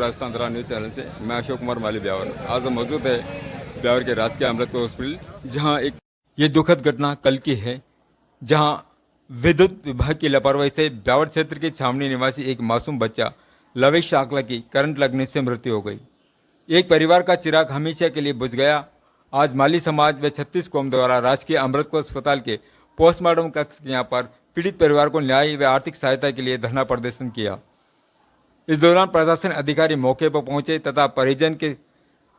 राजस्थान द्वारा news channel से मैं अशोक कुमार माली ब्यावर। आज हम मौजूद है ब्यावर के राजकीय अमृत हॉस्पिटल, जहां एक ये दुखद घटना कल की है, जहां विद्युत विभाग की लापरवाही से ब्यावर क्षेत्र के छावनी निवासी एक मासूम बच्चा लवेश शाकला की करंट लगने से मृत्यु हो गई। एक परिवार का चिराग हमेशा के लिए बुझ गया। आज माली समाज व 36 कौम द्वारा राजकीय अमृत को अस्पताल के पोस्टमार्टम कक्ष के यहाँ पर पीड़ित परिवार को न्याय व आर्थिक सहायता के लिए धरना प्रदर्शन किया। इस दौरान प्रशासन अधिकारी मौके पर पहुंचे तथा परिजन के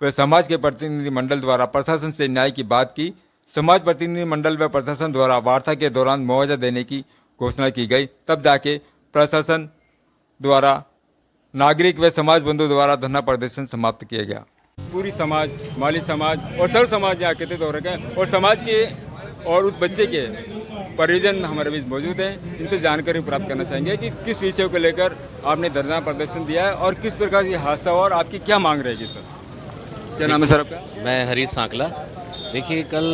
व समाज के प्रतिनिधि मंडल द्वारा प्रशासन से न्याय की बात की। समाज प्रतिनिधि मंडल व प्रशासन द्वारा वार्ता के दौरान मुआवजा देने की घोषणा की गई। तब जाके प्रशासन द्वारा नागरिक व समाज बंधु द्वारा धरना प्रदर्शन समाप्त किया गया। पूरी समाज, माली समाज और सर्व समाज यहाँ एकत्रित हो रखे हैं और समाज के और उस बच्चे के परिजन हमारे बीच मौजूद हैं। इनसे जानकारी प्राप्त करना चाहेंगे कि किस विषय को लेकर आपने धरना प्रदर्शन दिया है और किस प्रकार ये हादसा हुआ और आपकी क्या मांग रहेगी सर। क्या नाम है सर आपका? मैं हरीश सांकला। देखिए, कल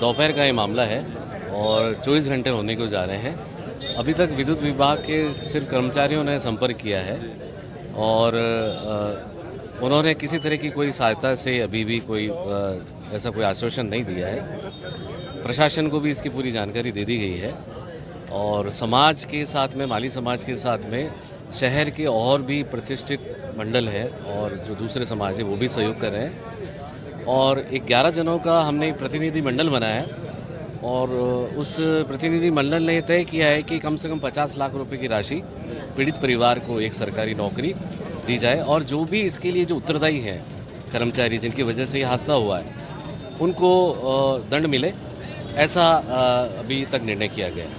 दोपहर का ये मामला है और 24 घंटे होने को जा रहे हैं। अभी तक विद्युत विभाग के सिर्फ कर्मचारियों ने संपर्क किया है और उन्होंने किसी तरह की कोई सहायता से अभी भी कोई ऐसा कोई आश्वासन नहीं दिया है। प्रशासन को भी इसकी पूरी जानकारी दे दी गई है और समाज के साथ में, माली समाज के साथ में शहर के और भी प्रतिष्ठित मंडल है और जो दूसरे समाज है वो भी सहयोग कर रहे हैं। और 11 जनों का हमने प्रतिनिधि मंडल बनाया है और उस प्रतिनिधि मंडल ने तय किया है कि कम से कम 50 लाख रुपए की राशि पीड़ित परिवार को एक सरकारी नौकरी दी जाए और जो भी इसके लिए जो उत्तरदायी हैं कर्मचारी जिनकी वजह से ये हादसा हुआ है उनको दंड मिले, ऐसा अभी तक निर्णय किया गया है।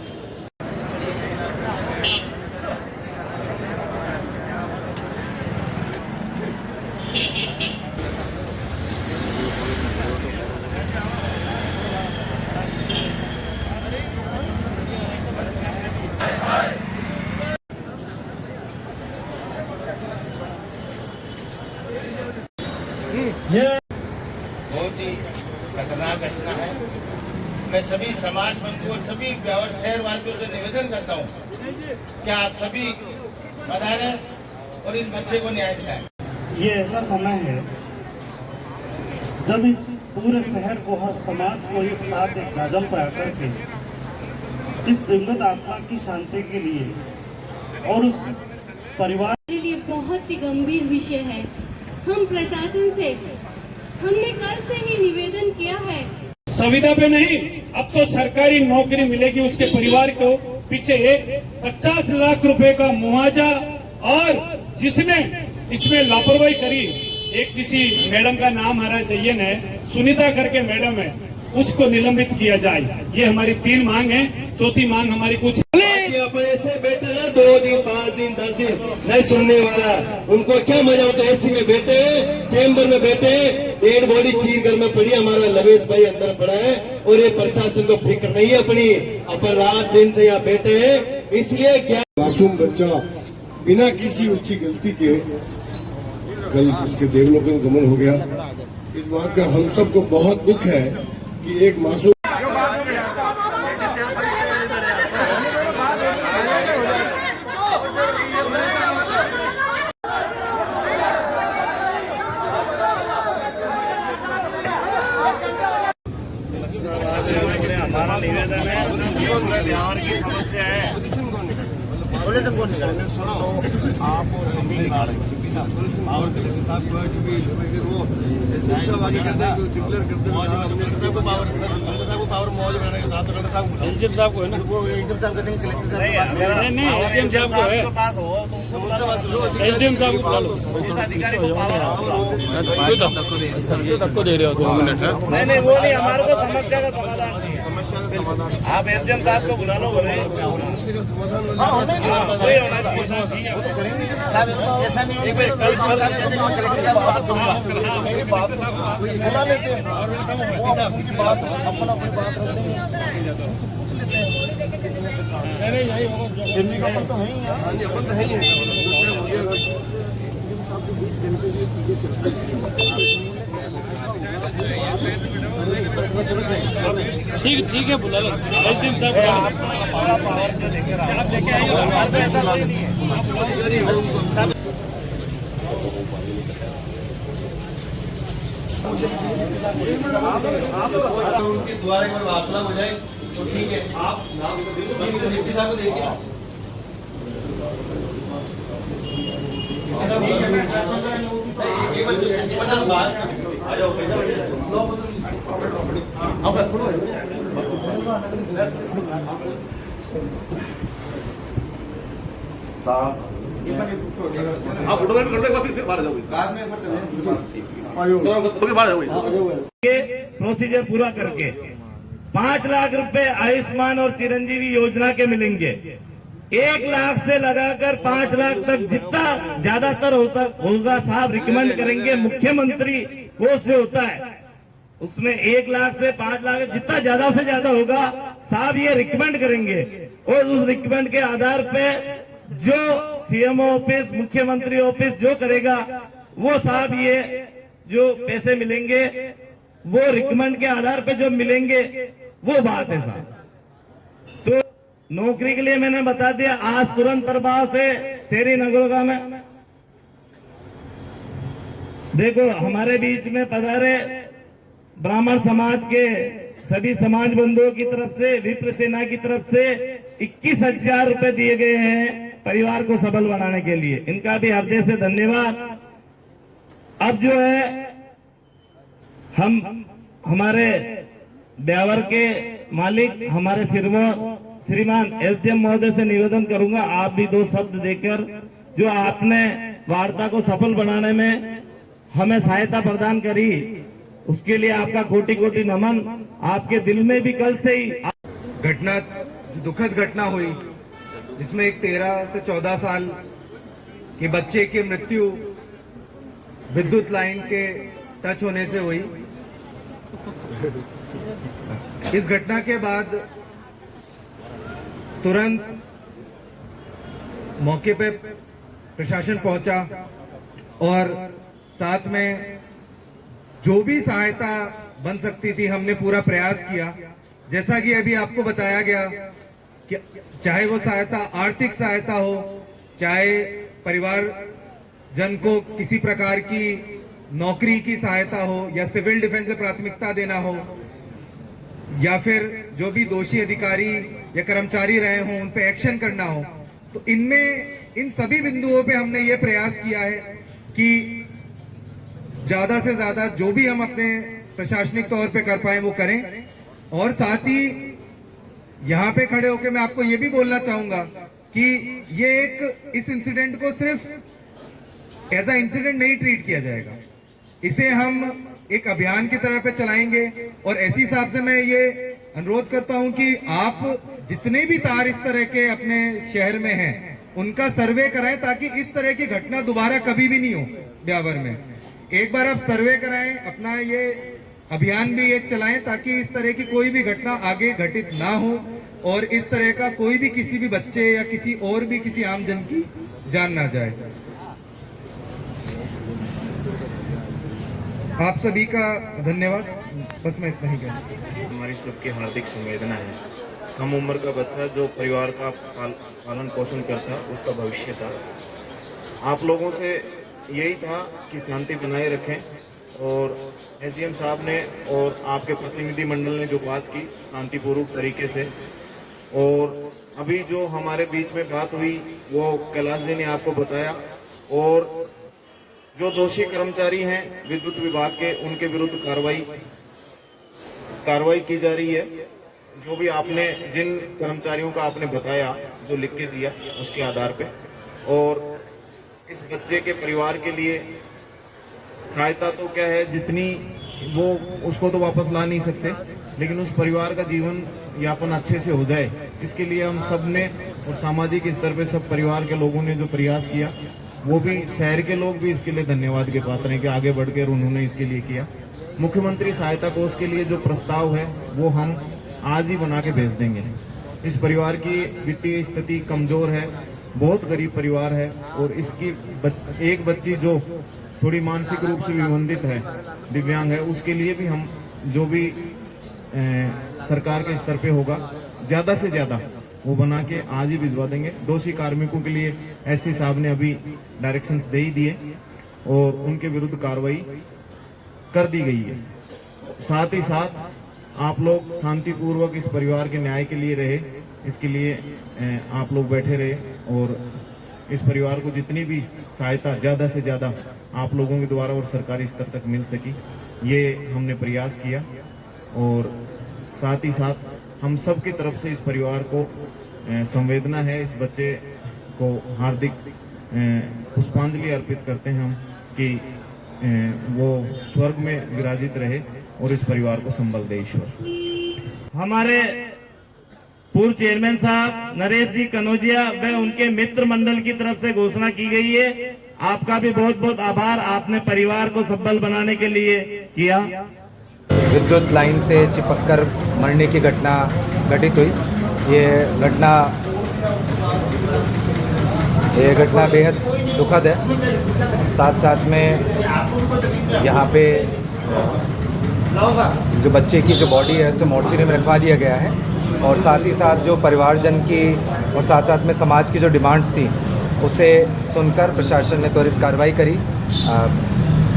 ये बहुत ही खतरनाक घटना है। मैं सभी समाज बंधु और सभी ब्यावर शहर वासियों से निवेदन करता हूँ कि आप सभी पधारें और इस बच्चे को न्याय दिलाएं। ये ऐसा समय है जब इस पूरे शहर को, हर समाज को एक साथ एक जाजम पर आकर के इस दिवंगत आत्मा की शांति के लिए और उस परिवार के लिए बहुत ही गंभीर विषय है। हम प्रशासन से हमने कल से ही निवेदन किया है। संविदा पे नहीं, अब तो सरकारी नौकरी मिलेगी उसके परिवार को। पीछे 50 लाख रुपए का मुआवजा और जिसने इसमें लापरवाही करी, एक किसी मैडम का नाम हमारा चाहिए न, सुनीता करके मैडम है, उसको निलंबित किया जाए। ये हमारी 3 मांग है। चौथी मांग हमारी कुछ अपने से बैठे ना 2 दिन 5 दिन 10 दिन नहीं सुनने वाला, उनको क्या मजा होता है? एसी में बैठे, चेंबर में बैठे, डेड बॉडी चीर घर में पड़ी, हमारा लवेश भाई अंदर पड़ा है और ये प्रशासन को फिक्र नहीं है अपनी, अपन रात दिन से यहाँ बैठे हैं। इसलिए क्या मासूम बच्चा बिना किसी उसकी गलती के कल उसके देवलोक में गमन हो गया। इस बात का हम सबको बहुत दुख है कि एक मासूम हमारा निवेदन है, बिहार की समस्या है। सुनो, आप और साहब को पावर मौज बनाने के साथ एसडीएम साहब को है ना, वो एसडीएम साहब नहीं, एसडीएम साहब को है, एसडीएम साहब को बुला लो। अधिकारी को पावर सबको दे रहे हो 2 मिनट। नहीं, वो नहीं, हमारे को समस्या का समाधान नहीं है। समस्या का समाधान आप एसडीएम साहब को बुला लो। बोले ऐसा नहीं है, बुला लेते हैं, अपनी बात रखते हैं। तो है ही ठीक है, बुला लो एसडीएम साहब। पावर जो लेकर आप लेके आइए, ऐसा नहीं है। उनके द्वारा एक बार वार्तालाप हो जाए तो ठीक है। आप डिप्टी साहब को देखिए, आ जाओ आप फोटोग्राफी कर लो, फिर बाहर जाओगे, बाद में बाहर जाओगे। प्रोसीजर पूरा करके 5 लाख रुपए आयुष्मान और चिरंजीवी योजना के मिलेंगे। 1 लाख से लगाकर 5 लाख तक जितना ज्यादातर होगा साहब रिकमेंड करेंगे। मुख्यमंत्री कोष से होता है, उसमें 1 लाख से 5 लाख जितना ज्यादा से ज्यादा होगा साहब ये रिकमेंड करेंगे। और उस रिकमेंड के आधार पे जो सीएम ऑफिस, मुख्यमंत्री ऑफिस जो करेगा वो साहब ये जो पैसे मिलेंगे वो रिकमेंड के आधार पे जो मिलेंगे वो बात है साहब। तो नौकरी के लिए मैंने बता दिया, आज तुरंत प्रभाव से शहरी नगरों में देखो हमारे बीच में पधारे ब्राह्मण समाज के सभी समाज बंधुओं की तरफ से, विप्र सेना की तरफ से 21,000 रुपए दिए गए हैं परिवार को सबल बनाने के लिए। इनका भी हृदय से धन्यवाद। अब जो है हम हमारे ब्यावर के मालिक हमारे श्रीमान एसडीएम महोदय से निवेदन करूंगा, आप भी 2 शब्द देकर जो आपने वार्ता को सफल बनाने में हमें सहायता प्रदान करी उसके लिए आपका कोटि कोटि नमन। आपके दिल में भी कल से ही घटना, जो दुखद घटना हुई जिसमें एक 13 से 14 साल के बच्चे की मृत्यु विद्युत लाइन के टच होने से हुई। इस घटना के बाद तुरंत मौके पे प्रशासन पहुंचा और साथ में जो भी सहायता बन सकती थी हमने पूरा प्रयास किया। जैसा कि अभी आपको बताया गया कि चाहे वो सहायता आर्थिक सहायता हो, चाहे परिवार जन को किसी प्रकार की नौकरी की सहायता हो या सिविल डिफेंस में प्राथमिकता देना हो, या फिर जो भी दोषी अधिकारी या कर्मचारी रहे हों उन पे एक्शन करना हो, तो इनमें इन सभी बिंदुओं पे हमने ये प्रयास किया है कि ज्यादा से ज्यादा जो भी हम अपने प्रशासनिक तौर पे कर पाए वो करें। और साथ ही यहाँ पे खड़े होकर मैं आपको ये भी बोलना चाहूंगा कि ये इस इंसिडेंट को सिर्फ एज अ इंसिडेंट नहीं ट्रीट किया जाएगा, इसे हम एक अभियान की तरह पे चलाएंगे। और ऐसी हिसाब से मैं ये अनुरोध करता हूं कि आप जितने भी तार इस तरह के अपने शहर में हैं उनका सर्वे कराएं ताकि इस तरह की घटना दोबारा कभी भी नहीं हो ब्यावर में। एक बार आप सर्वे कराएं, अपना ये अभियान भी एक चलाएं ताकि इस तरह की कोई भी घटना आगे घटित ना हो और इस तरह का कोई भी किसी भी बच्चे या किसी और भी किसी आम जन की जान ना जाए। आप सभी का धन्यवाद। बस मैं इतना ही कहूँ। हमारी सबकी हार्दिक संवेदना है। कम उम्र का बच्चा जो परिवार का पालन पोषण करता उसका भविष्य था। आप लोगों से यही था कि शांति बनाए रखें और एसडीएम साहब ने और आपके प्रतिनिधि मंडल ने जो बात की शांतिपूर्वक तरीके से, और अभी जो हमारे बीच में बात हुई वो कैलाश जी ने आपको बताया। और जो दोषी कर्मचारी हैं विद्युत विभाग के उनके विरुद्ध कार्रवाई की जा रही है। जो भी आपने जिन कर्मचारियों का आपने बताया जो लिख के दिया उसके आधार पे, और इस बच्चे के परिवार के लिए सहायता तो क्या है जितनी वो उसको तो वापस ला नहीं सकते, लेकिन उस परिवार का जीवन यापन अच्छे से हो जाए इसके लिए हम सब ने और सामाजिक स्तर पे सब परिवार के लोगों ने जो प्रयास किया, वो भी शहर के लोग भी इसके लिए धन्यवाद के पात्र हैं कि आगे बढ़कर उन्होंने इसके लिए किया। मुख्यमंत्री सहायता कोष के लिए जो प्रस्ताव है वो हम आज ही बना के भेज देंगे। इस परिवार की वित्तीय स्थिति कमजोर है, बहुत गरीब परिवार है, और इसकी एक बच्ची जो थोड़ी मानसिक रूप से विबंधित है, दिव्यांग है, उसके लिए भी हम जो भी सरकार के स्तर पे होगा ज्यादा से ज्यादा वो बना के आज ही भिजवा देंगे। दोषी कार्मिकों के लिए एससी साहब ने अभी डायरेक्शंस दे ही दिए और उनके विरुद्ध कार्रवाई कर दी गई है। साथ ही साथ आप लोग शांतिपूर्वक इस परिवार के न्याय के लिए रहे, इसके लिए आप लोग बैठे रहे और इस परिवार को जितनी भी सहायता ज़्यादा से ज़्यादा आप लोगों के द्वारा और सरकारी स्तर तक मिल सकी, ये हमने प्रयास किया। और साथ ही साथ हम सब की तरफ से इस परिवार को संवेदना है, इस बच्चे को हार्दिक पुष्पांजलि अर्पित करते हैं हम कि वो स्वर्ग में विराजित रहे और इस परिवार को संबल दे ईश्वर। हमारे पूर्व चेयरमैन साहब नरेश जी कनौजिया व उनके मित्र मंडल की तरफ से घोषणा की गई है। आपका भी बहुत बहुत आभार, आपने परिवार को संबल बनाने के लिए किया। विद्युत लाइन से चिपककर मरने की घटना घटित हुई। ये घटना बेहद दुखद है। साथ साथ में यहाँ पे जो बच्चे की जो बॉडी है उसे मोर्चरी में रखवा दिया गया है और साथ ही साथ जो परिवारजन की और साथ में समाज की जो डिमांड्स थी उसे सुनकर प्रशासन ने त्वरित कार्रवाई करी।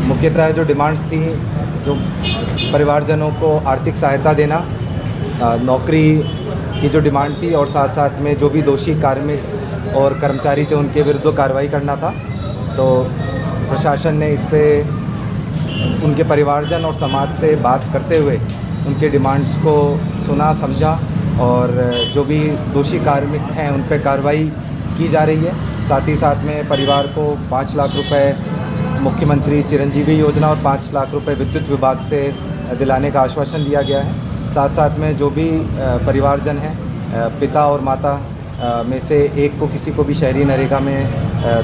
मुख्यतः जो डिमांड्स थी, जो परिवारजनों को आर्थिक सहायता देना, नौकरी की जो डिमांड थी और साथ में जो भी दोषी कार्मिक और कर्मचारी थे उनके विरुद्ध कार्रवाई करना था। तो प्रशासन ने इस पे उनके परिवारजन और समाज से बात करते हुए उनके डिमांड्स को सुना, समझा और जो भी दोषी कार्मिक हैं उन पर कार्रवाई की जा रही है। साथ ही साथ में परिवार को 5 लाख रुपए मुख्यमंत्री चिरंजीवी योजना और 5 लाख रुपए विद्युत विभाग से दिलाने का आश्वासन दिया गया है। साथ में जो भी परिवारजन हैं, पिता और माता में से एक को किसी को भी शहरी नरेगा में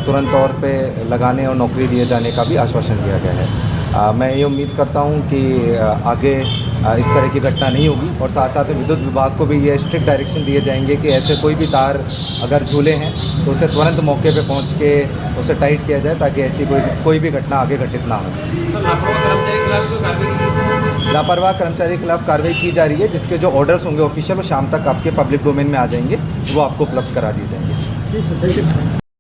तुरंत तौर पे लगाने और नौकरी दिए जाने का भी आश्वासन दिया गया है। मैं ये उम्मीद करता हूँ कि आगे इस तरह की घटना नहीं होगी और साथ में विद्युत विभाग को भी ये स्ट्रिक्ट डायरेक्शन दिए जाएंगे कि ऐसे कोई भी तार अगर झूले हैं तो उसे तुरंत मौके पे पहुँच के उसे टाइट किया जाए ताकि ऐसी कोई भी घटना आगे घटित ना हो। लापरवाह कर्मचारी के खिलाफ कार्रवाई की जा रही है, जिसके जो ऑर्डर्स होंगे ऑफिशियल वो शाम तक आपके पब्लिक डोमेन में आ जाएंगे, वो आपको उपलब्ध करा दिए जाएंगे।